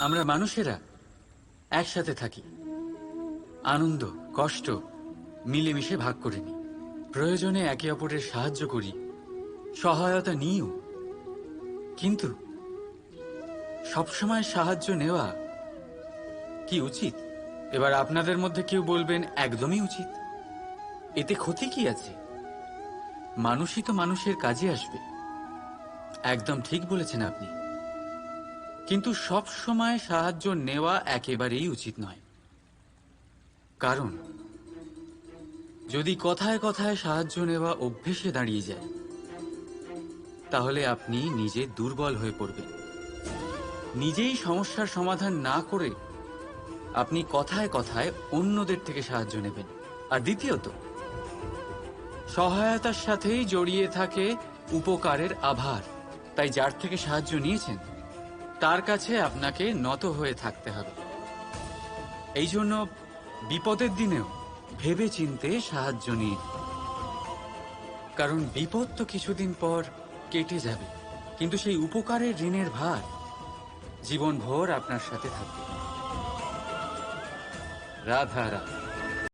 আমরা মানুষেরা একসাথে থাকি, আনন্দ কষ্ট মিলেমিশে ভাগ করে নিই, প্রয়োজনে একে অপরের সাহায্য করি, সহায়তা নিও। কিন্তু সবসময় সাহায্য নেওয়া কি উচিত? এবার আপনাদের মধ্যে কেউ বলবেন একদমই উচিত। এতে ক্ষতি কি আছে? মানুষই তো মানুষের কাজে আসবে। একদম ঠিক বলেছেন আপনি। কিন্তু সব সময় সাহায্য নেওয়া একেবারেই উচিত নয়। কারণ যদি কথায় কথায় সাহায্য নেওয়া অভ্যেসে দাঁড়িয়ে যায়, তাহলে আপনি নিজে দুর্বল হয়ে পড়বেন। নিজেই সমস্যার সমাধান না করে আপনি কথায় কথায় অন্যদের থেকে সাহায্য নেবেন। আর দ্বিতীয়ত, সহায়তার সাথেই জড়িয়ে থাকে উপকারের আভার। তাই যার থেকে সাহায্য নিয়েছেন তার কাছে আপনাকে নত হয়ে থাকতে হবে। এই জন্য বিপদের দিনেও ভেবে চিন্তে সাহায্য নিন। কারণ বিপদ তো কিছুদিন পর কেটে যাবে, কিন্তু সেই উপকারের ঋণের ভার জীবনভর আপনার সাথে থাকবে। রাধা রাধা।